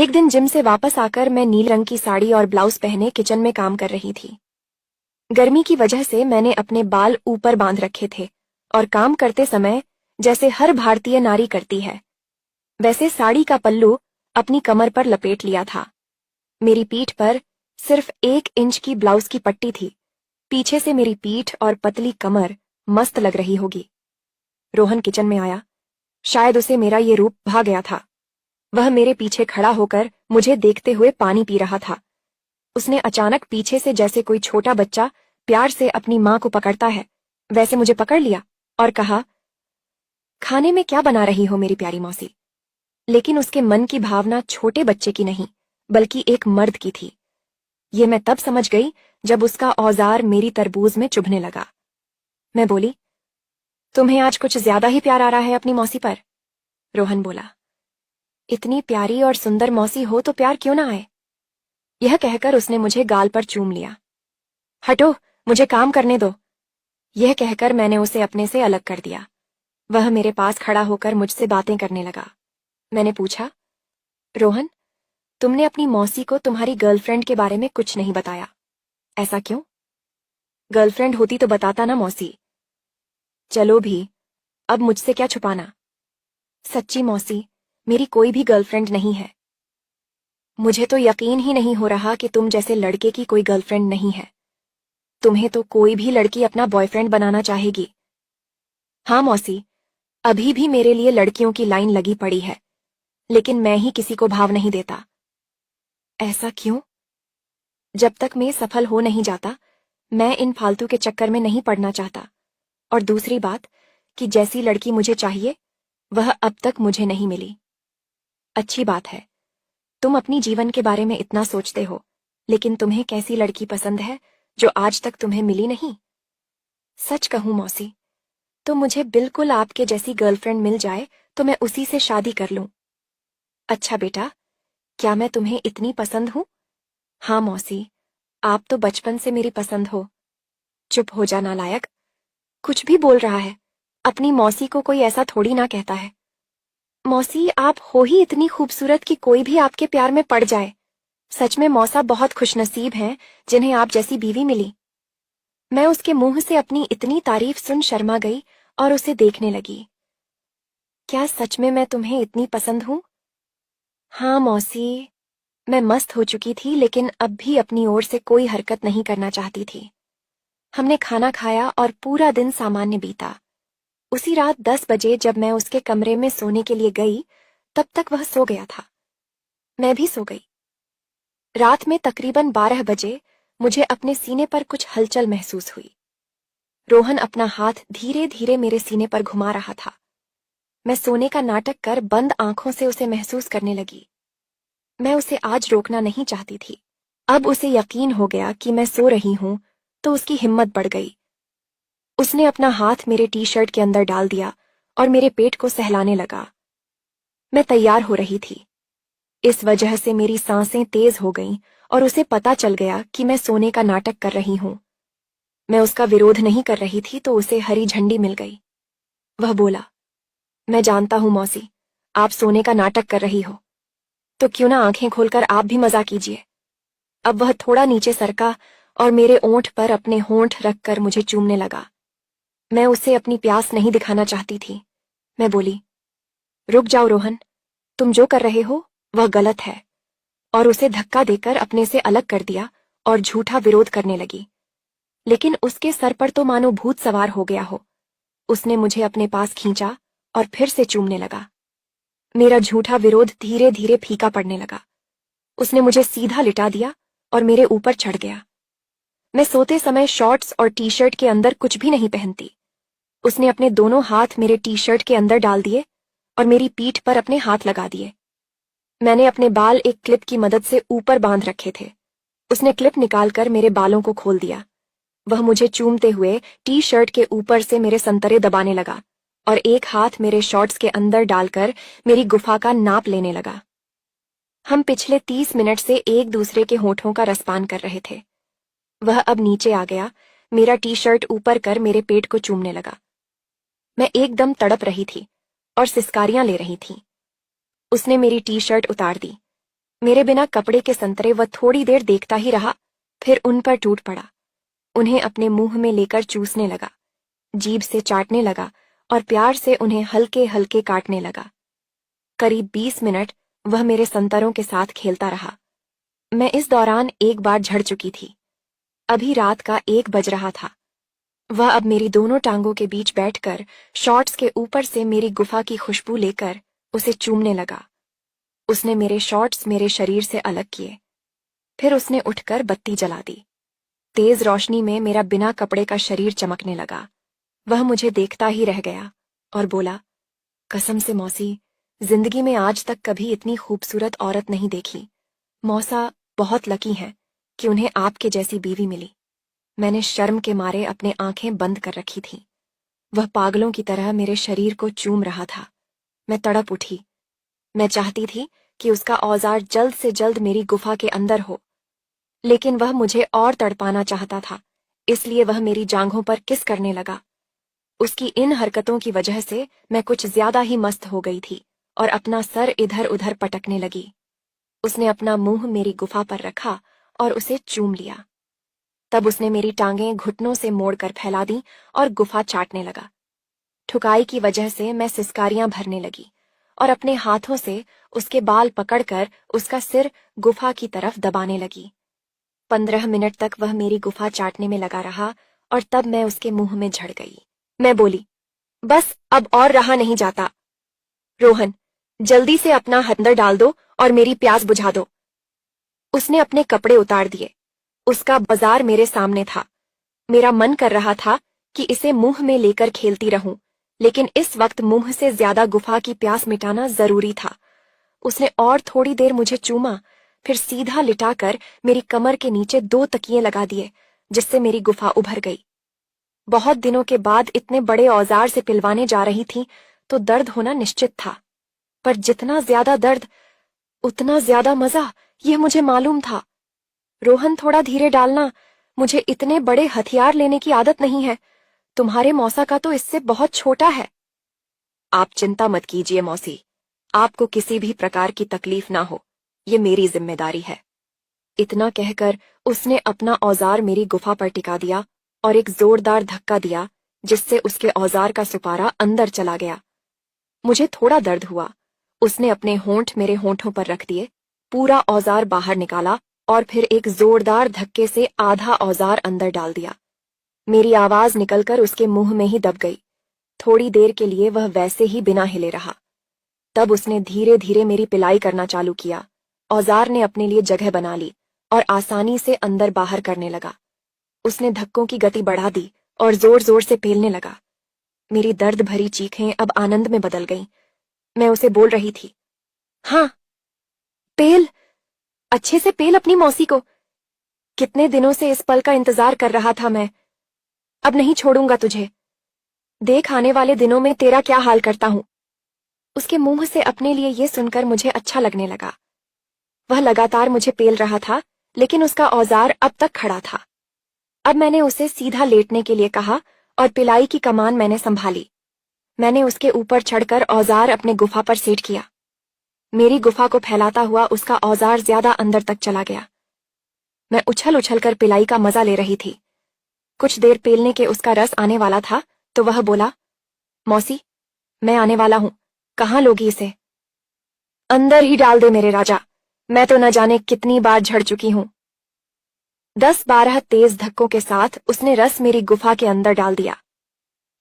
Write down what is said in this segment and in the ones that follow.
एक दिन जिम से वापस आकर मैं नीले रंग की साड़ी और ब्लाउज पहने किचन में काम कर रही थी। गर्मी की वजह से मैंने अपने बाल ऊपर बांध रखे थे और काम करते समय जैसे हर भारतीय नारी करती है वैसे साड़ी का पल्लू अपनी कमर पर लपेट लिया था। मेरी पीठ पर सिर्फ 1 इंच की ब्लाउज की पट्टी थी। पीछे से मेरी पीठ और पतली कमर मस्त लग रही होगी। रोहन किचन में आया। शायद उसे मेरा ये रूप भा गया था। वह मेरे पीछे खड़ा होकर मुझे देखते हुए पानी पी रहा था। उसने अचानक पीछे से जैसे कोई छोटा बच्चा प्यार से अपनी मां को पकड़ता है वैसे मुझे पकड़ लिया और कहा, खाने में क्या बना रही हो मेरी प्यारी मौसी। लेकिन उसके मन की भावना छोटे बच्चे की नहीं बल्कि एक मर्द की थी। ये मैं तब समझ गई जब उसका औजार मेरी तरबूज में चुभने लगा। मैं बोली, तुम्हें आज कुछ ज्यादा ही प्यार आ रहा है अपनी मौसी पर। रोहन बोला, इतनी प्यारी और सुंदर मौसी हो तो प्यार क्यों ना आए। यह कहकर उसने मुझे गाल पर चूम लिया। हटो, मुझे काम करने दो। यह कहकर मैंने उसे अपने से अलग कर दिया। वह मेरे पास खड़ा होकर मुझसे बातें करने लगा। मैंने पूछा, रोहन, तुमने अपनी मौसी को तुम्हारी गर्लफ्रेंड के बारे में कुछ नहीं बताया, ऐसा क्यों? गर्लफ्रेंड होती तो बताता ना मौसी। चलो भी, अब मुझसे क्या छुपाना। सच्ची मौसी, मेरी कोई भी गर्लफ्रेंड नहीं है। मुझे तो यकीन ही नहीं हो रहा कि तुम जैसे लड़के की कोई गर्लफ्रेंड नहीं है। तुम्हें तो कोई भी लड़की अपना बॉयफ्रेंड बनाना चाहेगी। हाँ मौसी, अभी भी मेरे लिए लड़कियों की लाइन लगी पड़ी है, लेकिन मैं ही किसी को भाव नहीं देता। ऐसा क्यों? जब तक मैं सफल हो नहीं जाता मैं इन फालतू के चक्कर में नहीं पड़ना चाहता। और दूसरी बात कि जैसी लड़की मुझे चाहिए वह अब तक मुझे नहीं मिली। अच्छी बात है, तुम अपनी जीवन के बारे में इतना सोचते हो, लेकिन तुम्हें कैसी लड़की पसंद है जो आज तक तुम्हें मिली नहीं? सच कहूं मौसी, तो मुझे बिल्कुल आपके जैसी गर्लफ्रेंड मिल जाए तो मैं उसी से शादी कर लूं। अच्छा बेटा, क्या मैं तुम्हें इतनी पसंद हूं? हाँ मौसी, आप तो बचपन से मेरी पसंद हो। चुप हो जा नालायक, कुछ भी बोल रहा है। अपनी मौसी को कोई ऐसा थोड़ी ना कहता है। मौसी, आप हो ही इतनी खूबसूरत कि कोई भी आपके प्यार में पड़ जाए। सच में मौसा बहुत खुशनसीब हैं जिन्हें आप जैसी बीवी मिली। मैं उसके मुंह से अपनी इतनी तारीफ सुन शर्मा गई और उसे देखने लगी। क्या सच में मैं तुम्हें इतनी पसंद हूं? हाँ मौसी, मैं मस्त हो चुकी थी लेकिन अब भी अपनी ओर से कोई हरकत नहीं करना चाहती थी। हमने खाना खाया और पूरा दिन सामान्य बीता। उसी रात 10 बजे जब मैं उसके कमरे में सोने के लिए गई तब तक वह सो गया था। मैं भी सो गई। रात में तकरीबन 12 बजे मुझे अपने सीने पर कुछ हलचल महसूस हुई। रोहन अपना हाथ धीरे धीरे मेरे सीने पर घुमा रहा था। मैं सोने का नाटक कर बंद आंखों से उसे महसूस करने लगी। मैं उसे आज रोकना नहीं चाहती थी। अब उसे यकीन हो गया कि मैं सो रही हूं तो उसकी हिम्मत बढ़ गई। उसने अपना हाथ मेरे टी शर्ट के अंदर डाल दिया और मेरे पेट को सहलाने लगा। मैं तैयार हो रही थी। इस वजह से मेरी सांसें तेज हो गईं और उसे पता चल गया कि मैं सोने का नाटक कर रही हूं। मैं उसका विरोध नहीं कर रही थी तो उसे हरी झंडी मिल गई। वह बोला, मैं जानता हूं मौसी, आप सोने का नाटक कर रही हो, तो क्यों ना आंखें खोलकर आप भी मजा कीजिए। अब वह थोड़ा नीचे सरका और मेरे ओंठ पर अपने होंठ रखकर मुझे चूमने लगा। मैं उसे अपनी प्यास नहीं दिखाना चाहती थी। मैं बोली, रुक जाओ रोहन, तुम जो कर रहे हो वह गलत है। और उसे धक्का देकर अपने से अलग कर दिया और झूठा विरोध करने लगी। लेकिन उसके सर पर तो मानो भूत सवार हो गया हो। उसने मुझे अपने पास खींचा और फिर से चूमने लगा। मेरा झूठा विरोध धीरे धीरे फीका पड़ने लगा। उसने मुझे सीधा लिटा दिया और मेरे ऊपर चढ़ गया। मैं सोते समय शॉर्ट्स और टी शर्ट के अंदर कुछ भी नहीं पहनती। उसने अपने दोनों हाथ मेरे टी शर्ट के अंदर डाल दिए और मेरी पीठ पर अपने हाथ लगा दिए। मैंने अपने बाल एक क्लिप की मदद से ऊपर बांध रखे थे। उसने क्लिप निकालकर मेरे बालों को खोल दिया। वह मुझे चूमते हुए टी शर्ट के ऊपर से मेरे संतरे दबाने लगा और एक हाथ मेरे शॉर्ट्स के अंदर डालकर मेरी गुफा का नाप लेने लगा। हम पिछले 30 मिनट से एक दूसरे के होठों का रसपान कर रहे थे। वह अब नीचे आ गया, मेरा टी शर्ट ऊपर कर मेरे पेट को चूमने लगा। मैं एकदम तड़प रही थी और सिसकारियां ले रही थी। उसने मेरी टी शर्ट उतार दी। मेरे बिना कपड़े के संतरे वह थोड़ी देर देखता ही रहा, फिर उन पर टूट पड़ा। उन्हें अपने मुंह में लेकर चूसने लगा, जीभ से चाटने लगा और प्यार से उन्हें हल्के हल्के काटने लगा। करीब 20 मिनट वह मेरे संतरों के साथ खेलता रहा। मैं इस दौरान एक बार झड़ चुकी थी। अभी रात का 1 बज रहा था। वह अब मेरी दोनों टांगों के बीच बैठकर शॉर्ट्स के ऊपर से मेरी गुफा की खुशबू लेकर उसे चूमने लगा। उसने मेरे शॉर्ट्स मेरे शरीर से अलग किए। फिर उसने उठकर बत्ती जला दी। तेज रोशनी में मेरा बिना कपड़े का शरीर चमकने लगा। वह मुझे देखता ही रह गया और बोला, कसम से मौसी, जिंदगी में आज तक कभी इतनी खूबसूरत औरत नहीं देखी। मौसा बहुत लकी हैं कि उन्हें आपके जैसी बीवी मिली। मैंने शर्म के मारे अपने आंखें बंद कर रखी थीं। वह पागलों की तरह मेरे शरीर को चूम रहा था। मैं तड़प उठी। मैं चाहती थी कि उसका औजार जल्द से जल्द मेरी गुफा के अंदर हो, लेकिन वह मुझे और तड़पाना चाहता था, इसलिए वह मेरी जांघों पर किस करने लगा। उसकी इन हरकतों की वजह से मैं कुछ ज्यादा ही मस्त हो गई थी और अपना सर इधर उधर पटकने लगी। उसने अपना मुंह मेरी गुफा पर रखा और उसे चूम लिया। तब उसने मेरी टांगें घुटनों से मोड़कर फैला दी और गुफा चाटने लगा। ठुकाई की वजह से मैं सिसकारियां भरने लगी और अपने हाथों से उसके बाल पकड़कर उसका सिर गुफा की तरफ दबाने लगी। 15 मिनट तक वह मेरी गुफा चाटने में लगा रहा और तब मैं उसके मुंह में झड़ गई। मैं बोली, बस अब और रहा नहीं जाता। रोहन, जल्दी से अपना हथंदर डाल दो और मेरी प्यास बुझा दो। उसने अपने कपड़े उतार दिए। उसका बाजार मेरे सामने था। मेरा मन कर रहा था कि इसे मुंह में लेकर खेलती रहूं, लेकिन इस वक्त मुंह से ज्यादा गुफा की प्यास मिटाना जरूरी था। उसने और थोड़ी देर मुझे चूमा, फिर सीधा लिटाकर मेरी कमर के नीचे 2 तकिए लगा दिए, जिससे मेरी गुफा उभर गई। बहुत दिनों के बाद इतने बड़े औजार से पिलवाने जा रही थी, तो दर्द होना निश्चित था। पर जितना ज्यादा दर्द उतना ज्यादा मजा, यह मुझे मालूम था। रोहन, थोड़ा धीरे डालना, मुझे इतने बड़े हथियार लेने की आदत नहीं है। तुम्हारे मौसा का तो इससे बहुत छोटा है। आप चिंता मत कीजिए मौसी, आपको किसी भी प्रकार की तकलीफ ना हो, ये मेरी जिम्मेदारी है। इतना कहकर उसने अपना औजार मेरी गुफा पर टिका दिया और एक जोरदार धक्का दिया, जिससे उसके औजार का सुपारा अंदर चला गया। मुझे थोड़ा दर्द हुआ। उसने अपने होंठ मेरे होंठों पर रख दिए, पूरा औजार बाहर निकाला और फिर एक जोरदार धक्के से आधा औजार अंदर डाल दिया। मेरी आवाज निकलकर उसके मुंह में ही दब गई। थोड़ी देर के लिए वह वैसे ही बिना हिले रहा। तब उसने धीरे धीरे मेरी पिलाई करना चालू किया। औजार ने अपने लिए जगह बना ली और आसानी से अंदर बाहर करने लगा। उसने धक्कों की गति बढ़ा दी और जोर जोर से पेलने लगा। मेरी दर्द भरी चीखें अब आनंद में बदल गईं। मैं उसे बोल रही थी, हाँ, पेल, अच्छे से पेल अपनी मौसी को। कितने दिनों से इस पल का इंतजार कर रहा था मैं। अब नहीं छोड़ूंगा तुझे। देख आने वाले दिनों में तेरा क्या हाल करता हूं। उसके मुंह से अपने लिए ये सुनकर मुझे अच्छा लगने लगा। वह लगातार मुझे पेल रहा था, लेकिन उसका औजार अब तक खड़ा था। अब मैंने उसे सीधा लेटने के लिए कहा और पिलाई की कमान मैंने संभाली। मैंने उसके ऊपर चढ़कर औजार अपने गुफा पर सेट किया। मेरी गुफा को फैलाता हुआ उसका औजार ज्यादा अंदर तक चला गया। मैं उछल उछल कर पिलाई का मजा ले रही थी। कुछ देर पेलने के उसका रस आने वाला था तो वह बोला, मौसी, मैं आने वाला हूं, कहाँ लोगी इसे? अंदर ही डाल दे मेरे राजा, मैं तो न जाने कितनी बार झड़ चुकी हूं। 10-12 तेज धक्कों के साथ उसने रस मेरी गुफा के अंदर डाल दिया।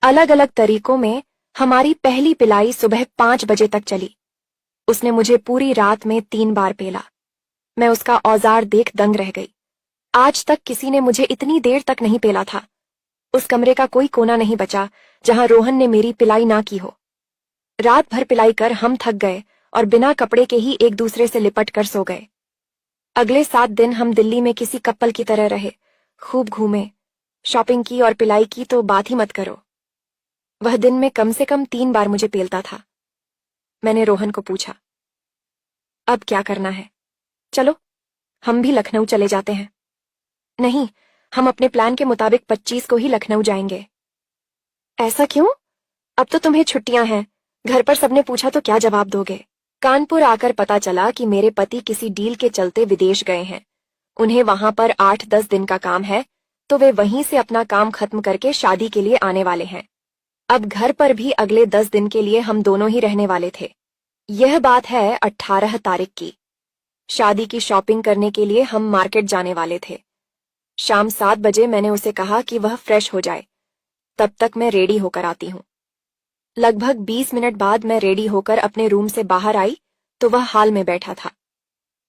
अलग अलग तरीकों में हमारी पहली पिलाई सुबह 5 बजे तक चली। उसने मुझे पूरी रात में 3 बार पेला। मैं उसका औजार देख दंग रह गई। आज तक किसी ने मुझे इतनी देर तक नहीं पेला था। उस कमरे का कोई कोना नहीं बचा जहां रोहन ने मेरी पिलाई ना की हो। रात भर पिलाई कर हम थक गए और बिना कपड़े के ही एक दूसरे से लिपट कर सो गए। अगले 7 दिन हम दिल्ली में किसी कपल की तरह रहे, खूब घूमे, शॉपिंग की और पिलाई की तो बात ही मत करो। वह दिन में कम से कम 3 बार मुझे पेलता था। मैंने रोहन को पूछा, अब क्या करना है? चलो, हम भी लखनऊ चले जाते हैं। नहीं, हम अपने प्लान के मुताबिक 25 को ही लखनऊ जाएंगे। ऐसा क्यों? अब तो तुम्हें छुट्टियां हैं, घर पर सबने पूछा तो क्या जवाब दोगे? कानपुर आकर पता चला कि मेरे पति किसी डील के चलते विदेश गए हैं। उन्हें वहां पर 8-10 दिन का काम है, तो वे वहीं से अपना काम खत्म करके शादी के लिए आने वाले हैं। अब घर पर भी अगले 10 दिन के लिए हम दोनों ही रहने वाले थे। यह बात है 18 तारीख की। शादी की शॉपिंग करने के लिए हम मार्केट जाने वाले थे। शाम 7 बजे मैंने उसे कहा कि वह फ्रेश हो जाए, तब तक मैं रेडी होकर आती हूँ। लगभग 20 मिनट बाद मैं रेडी होकर अपने रूम से बाहर आई तो वह हॉल में बैठा था।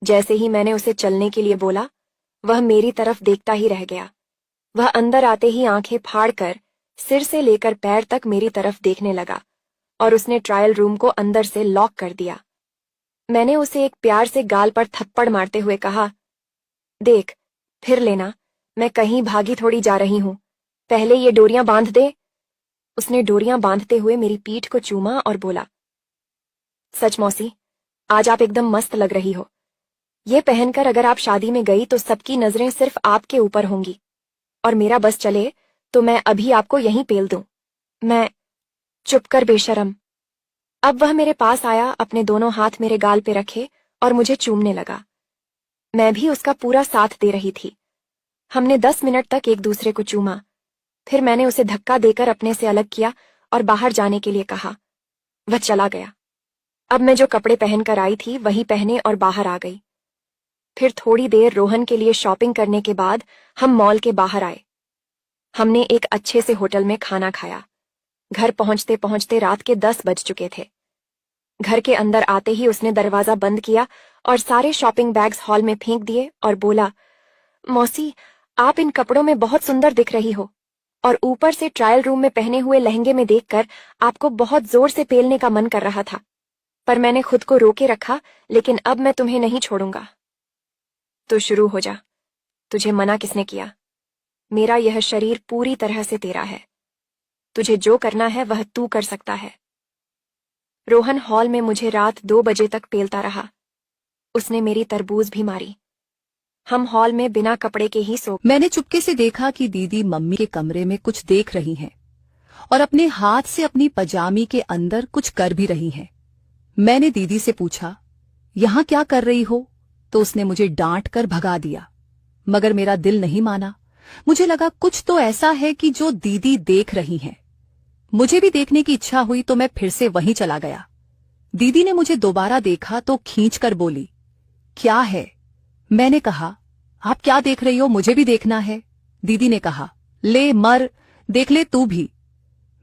जैसे ही मैंने उसे चलने के लिए बोला, वह मेरी तरफ देखता ही रह गया। वह अंदर आते ही आंखें फाड़कर सिर से लेकर पैर तक मेरी तरफ देखने लगा और उसने ट्रायल रूम को अंदर से लॉक कर दिया। मैंने उसे एक प्यार से गाल पर थप्पड़ मारते हुए कहा, देख, फिर लेना, मैं कहीं भागी थोड़ी जा रही हूं, पहले ये डोरियां बांध दे। उसने डोरियां बांधते हुए मेरी पीठ को चूमा और बोला, सच मौसी, आज आप एकदम मस्त लग रही हो। ये पहनकर अगर आप शादी में गई तो सबकी नजरें सिर्फ आपके ऊपर होंगी, और मेरा बस चले तो मैं अभी आपको यहीं पेल दूं। मैं चुप कर बेशरम। अब वह मेरे पास आया, अपने दोनों हाथ मेरे गाल पे रखे और मुझे चूमने लगा। मैं भी उसका पूरा साथ दे रही थी। हमने 10 मिनट तक एक दूसरे को चूमा। फिर मैंने उसे धक्का देकर अपने से अलग किया और बाहर जाने के लिए कहा। वह चला गया। अब मैं जो कपड़े पहनकर आई थी वही पहने और बाहर आ गई। फिर थोड़ी देर रोहन के लिए शॉपिंग करने के बाद हम मॉल के बाहर आए। हमने एक अच्छे से होटल में खाना खाया। घर पहुंचते पहुंचते रात के 10 बज चुके थे। घर के अंदर आते ही उसने दरवाजा बंद किया और सारे शॉपिंग बैग्स हॉल में फेंक दिए और बोला, मौसी, आप इन कपड़ों में बहुत सुंदर दिख रही हो, और ऊपर से ट्रायल रूम में पहने हुए लहंगे में देखकर आपको बहुत जोर से पेलने का मन कर रहा था, पर मैंने खुद को रोके रखा, लेकिन अब मैं तुम्हें नहीं छोड़ूंगा। तो शुरू हो जा। तुझे मना किसने किया? मेरा यह शरीर पूरी तरह से तेरा है। तुझे जो करना है वह तू कर सकता है। रोहन हॉल में मुझे रात 2 बजे तक पेलता रहा। उसने मेरी तरबूज भी मारी। हम हॉल में बिना कपड़े के ही सो। मैंने चुपके से देखा कि दीदी मम्मी के कमरे में कुछ देख रही हैं और अपने हाथ से अपनी पजामी के अंदर कुछ कर भी रही हैं। मैंने दीदी से पूछा, यहाँ क्या कर रही हो? तो उसने मुझे डांट कर भगा दिया, मगर मेरा दिल नहीं माना। मुझे लगा कुछ तो ऐसा है कि जो दीदी देख रही हैं। मुझे भी देखने की इच्छा हुई तो मैं फिर से वहीं चला गया। दीदी ने मुझे दोबारा देखा तो खींचकर बोली, क्या है? मैंने कहा, आप क्या देख रही हो? मुझे भी देखना है। दीदी ने कहा, ले मर, देख ले तू भी।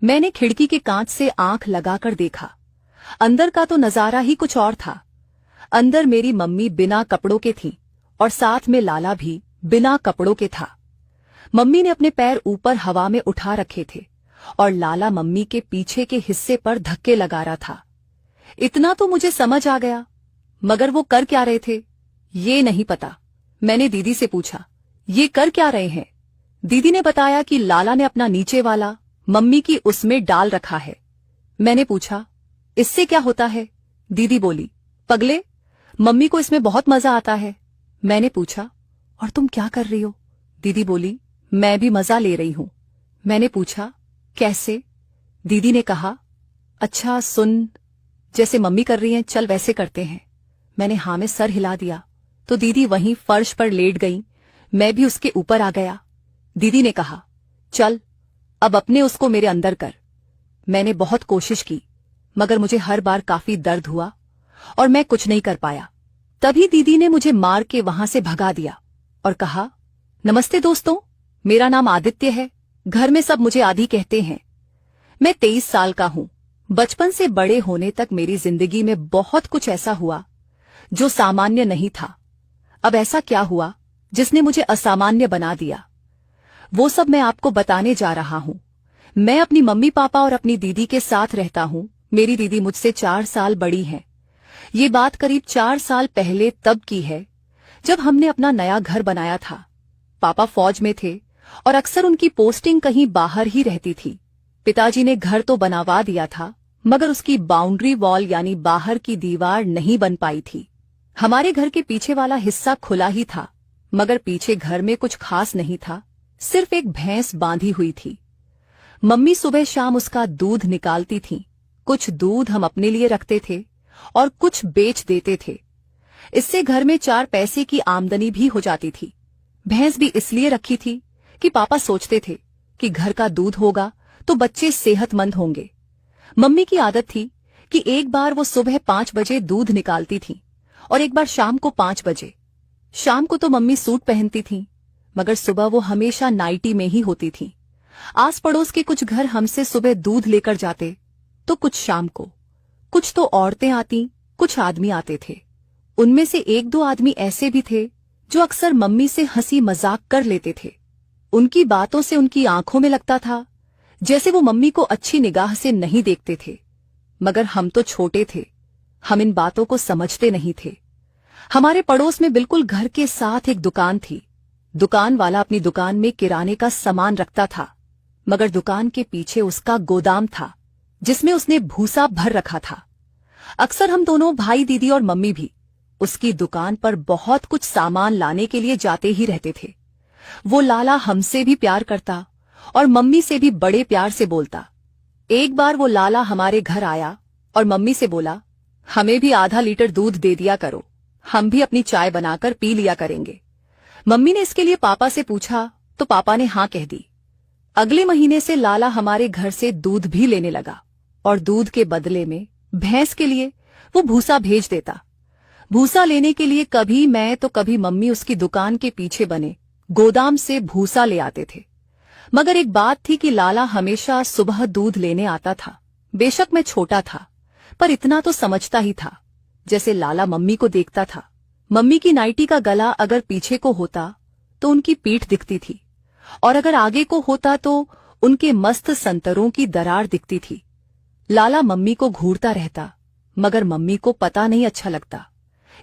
मैंने खिड़की के कांच से आंख लगाकर देखा। अंदर का तो नजारा ही कुछ और था। अंदर मेरी मम्मी बिना कपड़ों के थी और साथ में लाला भी बिना कपड़ों के था। मम्मी ने अपने पैर ऊपर हवा में उठा रखे थे और लाला मम्मी के पीछे के हिस्से पर धक्के लगा रहा था। इतना तो मुझे समझ आ गया, मगर वो कर क्या रहे थे ये नहीं पता। मैंने दीदी से पूछा, ये कर क्या रहे हैं? दीदी ने बताया कि लाला ने अपना नीचे वाला मम्मी की उसमें डाल रखा है। मैंने पूछा, इससे क्या होता है? दीदी बोली, पगले, मम्मी को इसमें बहुत मजा आता है। मैंने पूछा, और तुम क्या कर रही हो? दीदी बोली, मैं भी मजा ले रही हूं। मैंने पूछा, कैसे? दीदी ने कहा, अच्छा सुन, जैसे मम्मी कर रही हैं चल वैसे करते हैं। मैंने हाँ में सर हिला दिया तो दीदी वहीं फर्श पर लेट गई। मैं भी उसके ऊपर आ गया। दीदी ने कहा, चल अब अपने उसको मेरे अंदर कर। मैंने बहुत कोशिश की, मगर मुझे हर बार काफी दर्द हुआ और मैं कुछ नहीं कर पाया। तभी दीदी ने मुझे मार के वहां से भगा दिया और कहा, नमस्ते दोस्तों, मेरा नाम आदित्य है। घर में सब मुझे आदि कहते हैं। मैं 23 साल का हूं। बचपन से बड़े होने तक मेरी जिंदगी में बहुत कुछ ऐसा हुआ जो सामान्य नहीं था। अब ऐसा क्या हुआ जिसने मुझे असामान्य बना दिया, वो सब मैं आपको बताने जा रहा हूं। मैं अपनी मम्मी पापा और अपनी दीदी के साथ रहता हूं। मेरी दीदी मुझसे 4 साल बड़ी है। ये बात करीब 4 साल पहले तब की है जब हमने अपना नया घर बनाया था। पापा फौज में थे और अक्सर उनकी पोस्टिंग कहीं बाहर ही रहती थी। पिताजी ने घर तो बनवा दिया था, मगर उसकी बाउंड्री वॉल यानी बाहर की दीवार नहीं बन पाई थी। हमारे घर के पीछे वाला हिस्सा खुला ही था, मगर पीछे घर में कुछ खास नहीं था, सिर्फ एक भैंस बांधी हुई थी। मम्मी सुबह शाम उसका दूध निकालती थीं। कुछ दूध हम अपने लिए रखते थे और कुछ बेच देते थे। इससे घर में 4 पैसे की आमदनी भी हो जाती थी। भैंस भी इसलिए रखी थी कि पापा सोचते थे कि घर का दूध होगा तो बच्चे सेहतमंद होंगे। मम्मी की आदत थी कि एक बार वो सुबह 5 बजे दूध निकालती थी और एक बार शाम को 5 बजे। शाम को तो मम्मी सूट पहनती थी, मगर सुबह वो हमेशा नाइटी में ही होती थी। आस पड़ोस के कुछ घर हमसे सुबह दूध लेकर जाते तो कुछ शाम को। कुछ तो औरतें आती, कुछ आदमी आते थे। उनमें से 1-2 आदमी ऐसे भी थे जो अक्सर मम्मी से हंसी मजाक कर लेते थे। उनकी बातों से उनकी आंखों में लगता था जैसे वो मम्मी को अच्छी निगाह से नहीं देखते थे। मगर हम तो छोटे थे, हम इन बातों को समझते नहीं थे। हमारे पड़ोस में बिल्कुल घर के साथ एक दुकान थी। दुकान वाला अपनी दुकान में किराने का सामान रखता था, मगर दुकान के पीछे उसका गोदाम था जिसमें उसने भूसा भर रखा था। अक्सर हम दोनों भाई, दीदी और मम्मी भी उसकी दुकान पर बहुत कुछ सामान लाने के लिए जाते ही रहते थे। वो लाला हमसे भी प्यार करता और मम्मी से भी बड़े प्यार से बोलता। एक बार वो लाला हमारे घर आया और मम्मी से बोला, हमें भी आधा लीटर दूध दे दिया करो, हम भी अपनी चाय बनाकर पी लिया करेंगे। मम्मी ने इसके लिए पापा से पूछा तो पापा ने हाँ कह दी। अगले महीने से लाला हमारे घर से दूध भी लेने लगा और दूध के बदले में भैंस के लिए वो भूसा भेज देता। भूसा लेने के लिए कभी मैं तो कभी मम्मी उसकी दुकान के पीछे बने गोदाम से भूसा ले आते थे। मगर एक बात थी कि लाला हमेशा सुबह दूध लेने आता था। बेशक मैं छोटा था, पर इतना तो समझता ही था जैसे लाला मम्मी को देखता था। मम्मी की नाइटी का गला अगर पीछे को होता तो उनकी पीठ दिखती थी, और अगर आगे को होता तो उनके मस्त संतरों की दरार दिखती थी। लाला मम्मी को घूरता रहता, मगर मम्मी को पता नहीं अच्छा लगता,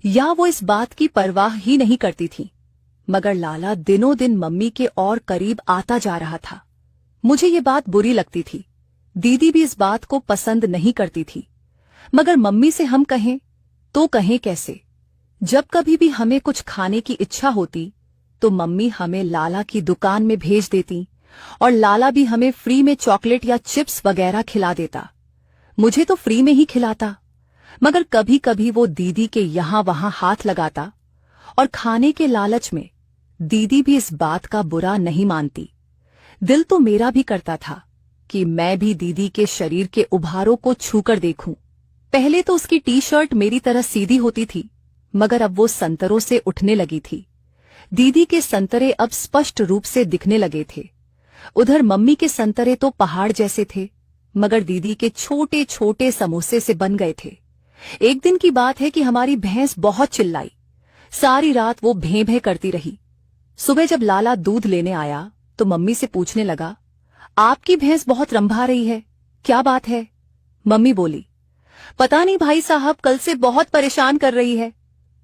या वो इस बात की परवाह ही नहीं करती थी। मगर लाला दिनों दिन मम्मी के और करीब आता जा रहा था। मुझे ये बात बुरी लगती थी। दीदी भी इस बात को पसंद नहीं करती थी, मगर मम्मी से हम कहें तो कहें कैसे। जब कभी भी हमें कुछ खाने की इच्छा होती तो मम्मी हमें लाला की दुकान में भेज देती और लाला भी हमें फ्री में चॉकलेट या चिप्स वगैरह खिला देता। मुझे तो फ्री में ही खिलाता, मगर कभी कभी वो दीदी के यहां वहां हाथ लगाता, और खाने के लालच में दीदी भी इस बात का बुरा नहीं मानती। दिल तो मेरा भी करता था कि मैं भी दीदी के शरीर के उभारों को छूकर देखूं। पहले तो उसकी टी-शर्ट मेरी तरह सीधी होती थी, मगर अब वो संतरों से उठने लगी थी। दीदी के संतरे अब स्पष्ट रूप से दिखने लगे थे। उधर मम्मी के संतरे तो पहाड़ जैसे थे, मगर दीदी के छोटे छोटे समोसे से बन गए थे। एक दिन की बात है कि हमारी भैंस बहुत चिल्लाई। सारी रात वो भें भें करती रही। सुबह जब लाला दूध लेने आया तो मम्मी से पूछने लगा, आपकी भैंस बहुत रंभा रही है, क्या बात है? मम्मी बोली, पता नहीं भाई साहब, कल से बहुत परेशान कर रही है।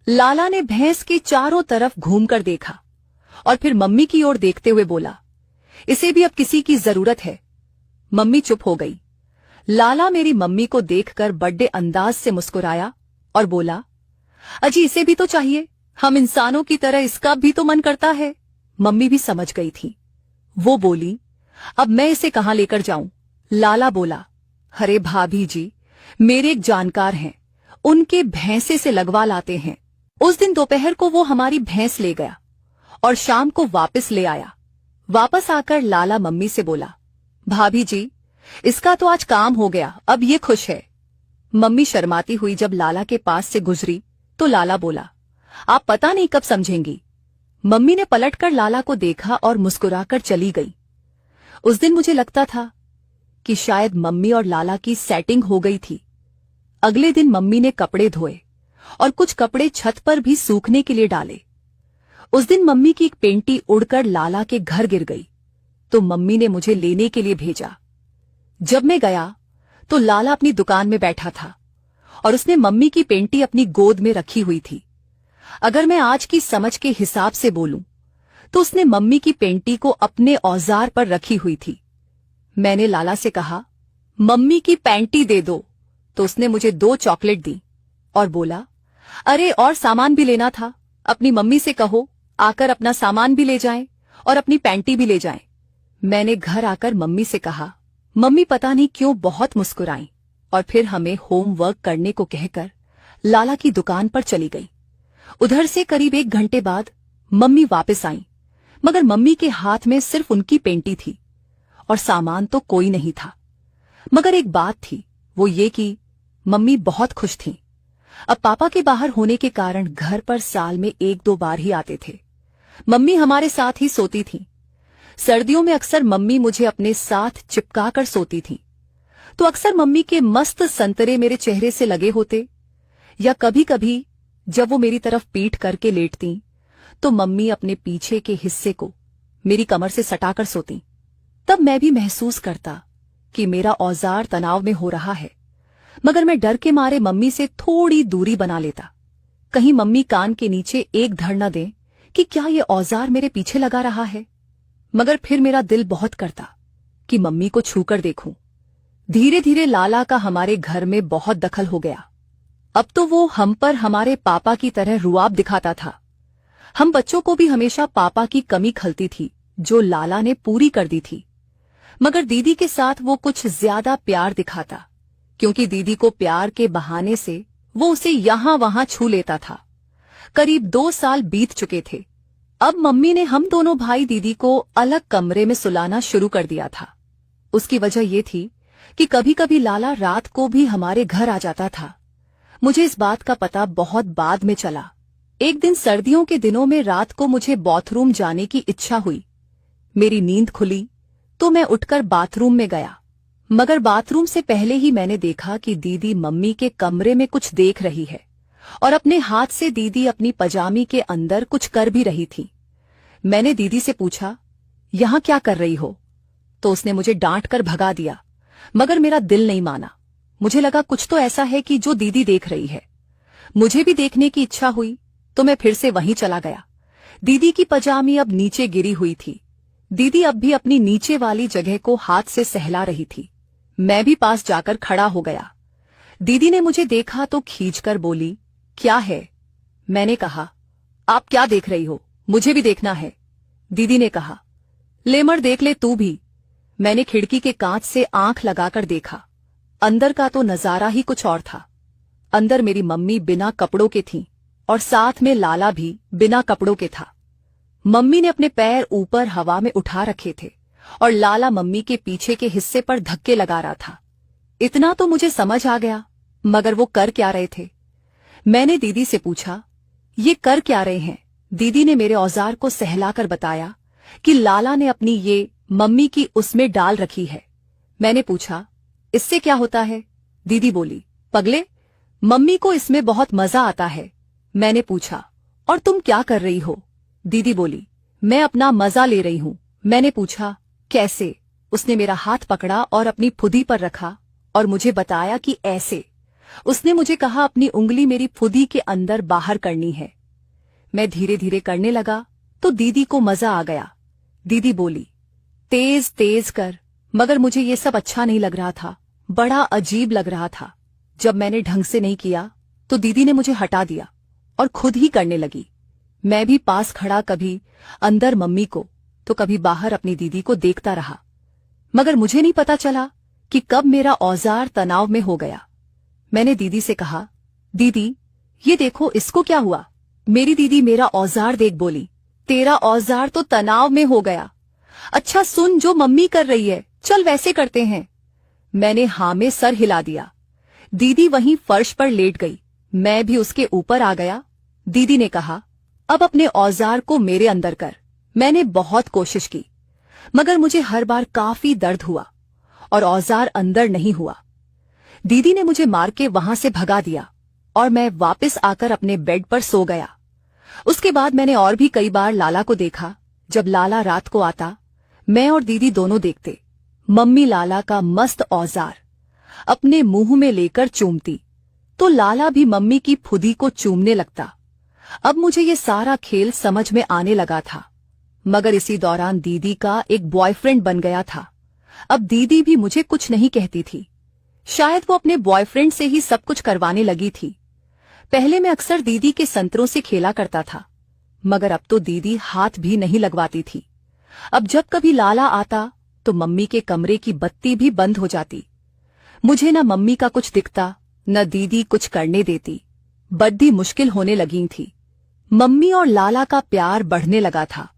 लाला ने भैंस के चारों तरफ घूमकर देखा और फिर मम्मी की ओर देखते हुए बोला, इसे भी अब किसी की जरूरत है। मम्मी चुप हो गई। लाला मेरी मम्मी को देखकर बड़े अंदाज से मुस्कुराया और बोला, अजी इसे भी तो चाहिए, हम इंसानों की तरह इसका भी तो मन करता है। मम्मी भी समझ गई थी। वो बोली, अब मैं इसे कहां लेकर जाऊं? लाला बोला, अरे भाभी जी, मेरे एक जानकार हैं, उनके भैंसे से लगवा लाते हैं। उस दिन दोपहर को वो हमारी भैंस ले गया और शाम को वापस ले आया। वापस आकर लाला मम्मी से बोला, भाभी जी, इसका तो आज काम हो गया, अब ये खुश है। मम्मी शर्माती हुई जब लाला के पास से गुजरी तो लाला बोला, आप पता नहीं कब समझेंगी। मम्मी ने पलटकर लाला को देखा और मुस्कुराकर चली गई। उस दिन मुझे लगता था कि शायद मम्मी और लाला की सेटिंग हो गई थी। अगले दिन मम्मी ने कपड़े धोए और कुछ कपड़े छत पर भी सूखने के लिए डाले। उस दिन मम्मी की एक पेंटी उड़कर लाला के घर गिर गई तो मम्मी ने मुझे लेने के लिए भेजा। जब मैं गया तो लाला अपनी दुकान में बैठा था और उसने मम्मी की पेंटी अपनी गोद में रखी हुई थी। अगर मैं आज की समझ के हिसाब से बोलूं तो उसने मम्मी की पेंटी को अपने औजार पर रखी हुई थी। मैंने लाला से कहा, मम्मी की पेंटी दे दो, तो उसने मुझे 2 चॉकलेट दी और बोला, अरे और सामान भी लेना था, अपनी मम्मी से कहो आकर अपना सामान भी ले जाएं और अपनी पेंटी भी ले जाएं। मैंने घर आकर मम्मी से कहा। मम्मी पता नहीं क्यों बहुत मुस्कुराईं और फिर हमें होमवर्क करने को कहकर लाला की दुकान पर चली गई। उधर से करीब 1 घंटे बाद मम्मी वापस आईं, मगर मम्मी के हाथ में सिर्फ उनकी पेंटी थी और सामान तो कोई नहीं था। मगर एक बात थी, वो ये कि मम्मी बहुत खुश थीं। अब पापा के बाहर होने के कारण घर पर साल में 1-2 बार ही आते थे। मम्मी हमारे साथ ही सोती थीं। सर्दियों में अक्सर मम्मी मुझे अपने साथ चिपका कर सोती थीं, तो अक्सर मम्मी के मस्त संतरे मेरे चेहरे से लगे होते, या कभी कभी जब वो मेरी तरफ पीठ करके लेटती तो मम्मी अपने पीछे के हिस्से को मेरी कमर से सटाकर सोती। तब मैं भी महसूस करता कि मेरा औजार तनाव में हो रहा है, मगर मैं डर के मारे मम्मी से थोड़ी दूरी बना लेता, कहीं मम्मी कान के नीचे एक धड़ न दें कि क्या ये औजार मेरे पीछे लगा रहा है। मगर फिर मेरा दिल बहुत करता कि मम्मी को छूकर देखूं। धीरे धीरे लाला का हमारे घर में बहुत दखल हो गया। अब तो वो हम पर हमारे पापा की तरह रुआब दिखाता था। हम बच्चों को भी हमेशा पापा की कमी खलती थी, जो लाला ने पूरी कर दी थी। मगर दीदी के साथ वो कुछ ज्यादा प्यार दिखाता, क्योंकि दीदी को प्यार के बहाने से वो उसे यहां वहां छू लेता था। करीब 2 साल बीत चुके थे। अब मम्मी ने हम दोनों भाई दीदी को अलग कमरे में सुलाना शुरू कर दिया था। उसकी वजह ये थी कि कभी कभी लाला रात को भी हमारे घर आ जाता था। मुझे इस बात का पता बहुत बाद में चला। एक दिन सर्दियों के दिनों में रात को मुझे बाथरूम जाने की इच्छा हुई। मेरी नींद खुली तो मैं उठकर बाथरूम में गया, मगर बाथरूम से पहले ही मैंने देखा कि दीदी मम्मी के कमरे में कुछ देख रही है और अपने हाथ से दीदी अपनी पजामी के अंदर कुछ कर भी रही थी। मैंने दीदी से पूछा, यहां क्या कर रही हो? तो उसने मुझे डांट कर भगा दिया, मगर मेरा दिल नहीं माना। मुझे लगा कुछ तो ऐसा है कि जो दीदी देख रही है। मुझे भी देखने की इच्छा हुई तो मैं फिर से वहीं चला गया। दीदी की पजामी अब नीचे गिरी हुई थी। दीदी अब भी अपनी नीचे वाली जगह को हाथ से सहला रही थी। मैं भी पास जाकर खड़ा हो गया। दीदी ने मुझे देखा तो खींचकर बोली, क्या है? मैंने कहा, आप क्या देख रही हो? मुझे भी देखना है। दीदी ने कहा, ले मर देख ले तू भी। मैंने खिड़की के कांच से आंख लगाकर देखा। अंदर का तो नजारा ही कुछ और था। अंदर मेरी मम्मी बिना कपड़ों के थीं और साथ में लाला भी बिना कपड़ों के था। मम्मी ने अपने पैर ऊपर हवा में उठा रखे थे और लाला मम्मी के पीछे के हिस्से पर धक्के लगा रहा था। इतना तो मुझे समझ आ गया, मगर वो कर क्या रहे थे? मैंने दीदी से पूछा, ये कर क्या रहे हैं? दीदी ने मेरे औजार को सहलाकर बताया कि लाला ने अपनी ये मम्मी की उसमें डाल रखी है। मैंने पूछा, इससे क्या होता है? दीदी बोली, पगले, मम्मी को इसमें बहुत मजा आता है। मैंने पूछा, और तुम क्या कर रही हो? दीदी बोली, मैं अपना मजा ले रही हूं। मैंने पूछा, कैसे? उसने मेरा हाथ पकड़ा और अपनी फुदी पर रखा और मुझे बताया कि ऐसे। उसने मुझे कहा अपनी उंगली मेरी फुदी के अंदर बाहर करनी है। मैं धीरे धीरे करने लगा तो दीदी को मजा आ गया। दीदी बोली, तेज तेज कर। मगर मुझे ये सब अच्छा नहीं लग रहा था, बड़ा अजीब लग रहा था। जब मैंने ढंग से नहीं किया तो दीदी ने मुझे हटा दिया और खुद ही करने लगी। मैं भी पास खड़ा कभी अंदर मम्मी को तो कभी बाहर अपनी दीदी को देखता रहा, मगर मुझे नहीं पता चला कि कब मेरा औजार तनाव में हो गया। मैंने दीदी से कहा, दीदी ये देखो इसको क्या हुआ? मेरी दीदी मेरा औजार देख बोली, तेरा औजार तो तनाव में हो गया। अच्छा सुन, जो मम्मी कर रही है चल वैसे करते हैं। मैंने हाँ में सर हिला दिया। दीदी वहीं फर्श पर लेट गई। मैं भी उसके ऊपर आ गया। दीदी ने कहा, अब अपने औजार को मेरे अंदर कर। मैंने बहुत कोशिश की, मगर मुझे हर बार काफी दर्द हुआ और औजार अंदर नहीं हुआ। दीदी ने मुझे मार के वहां से भगा दिया और मैं वापस आकर अपने बेड पर सो गया। उसके बाद मैंने और भी कई बार लाला को देखा। जब लाला रात को आता, मैं और दीदी दोनों देखते। मम्मी लाला का मस्त औजार अपने मुंह में लेकर चूमती तो लाला भी मम्मी की फुदी को चूमने लगता। अब मुझे ये सारा खेल समझ में आने लगा था, मगर इसी दौरान दीदी का एक बॉयफ्रेंड बन गया था। अब दीदी भी मुझे कुछ नहीं कहती थी। शायद वो अपने बॉयफ्रेंड से ही सब कुछ करवाने लगी थी। पहले मैं अक्सर दीदी के संतरों से खेला करता था, मगर अब तो दीदी हाथ भी नहीं लगवाती थी। अब जब कभी लाला आता तो मम्मी के कमरे की बत्ती भी बंद हो जाती। मुझे न मम्मी का कुछ दिखता, न दीदी कुछ करने देती। बड़ी मुश्किल होने लगी थी। मम्मी और लाला का प्यार बढ़ने लगा था।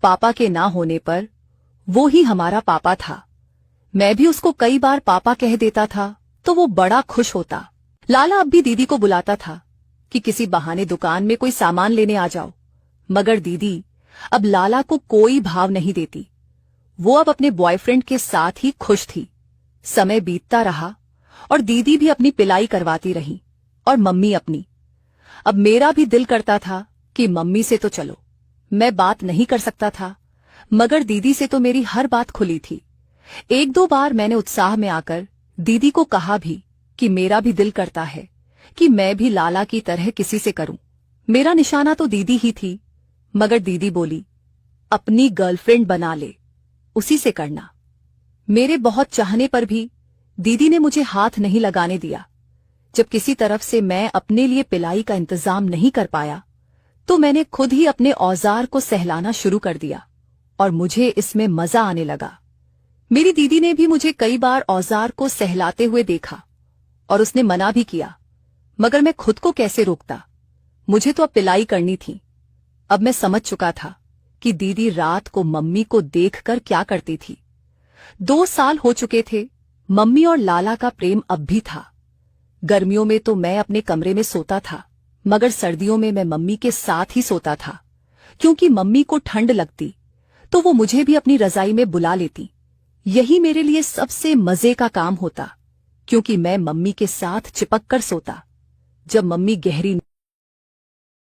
पापा के ना होने पर वो ही हमारा पापा था। मैं भी उसको कई बार पापा कह देता था तो वो बड़ा खुश होता। लाला अब भी दीदी को बुलाता था कि किसी बहाने दुकान में कोई सामान लेने आ जाओ, मगर दीदी अब लाला को कोई भाव नहीं देती। वो अब अपने बॉयफ्रेंड के साथ ही खुश थी। समय बीतता रहा और दीदी भी अपनी पिलाई करवाती रही और मम्मी अपनी। अब मेरा भी दिल करता था कि मम्मी से तो चलो, मैं बात नहीं कर सकता था, मगर दीदी से तो मेरी हर बात खुली थी। एक दो बार मैंने उत्साह में आकर दीदी को कहा भी कि मेरा भी दिल करता है कि मैं भी लाला की तरह किसी से करूं। मेरा निशाना तो दीदी ही थी, मगर दीदी बोली, अपनी गर्लफ्रेंड बना ले, उसी से करना। मेरे बहुत चाहने पर भी दीदी ने मुझे हाथ नहीं लगाने दिया। जब किसी तरफ से मैं अपने लिए पिलाई का इंतजाम नहीं कर पाया तो मैंने खुद ही अपने औजार को सहलाना शुरू कर दिया और मुझे इसमें मजा आने लगा। मेरी दीदी ने भी मुझे कई बार औजार को सहलाते हुए देखा और उसने मना भी किया, मगर मैं खुद को कैसे रोकता। मुझे तो अब पिलाई करनी थी। अब मैं समझ चुका था कि दीदी रात को मम्मी को देखकर क्या करती थी। 2 साल हो चुके थे। मम्मी और लाला का प्रेम अब भी था। गर्मियों में तो मैं अपने कमरे में सोता था, मगर सर्दियों में मैं मम्मी के साथ ही सोता था, क्योंकि मम्मी को ठंड लगती तो वो मुझे भी अपनी रजाई में बुला लेती। यही मेरे लिए सबसे मजे का काम होता, क्योंकि मैं मम्मी के साथ चिपक कर सोता। जब मम्मी गहरी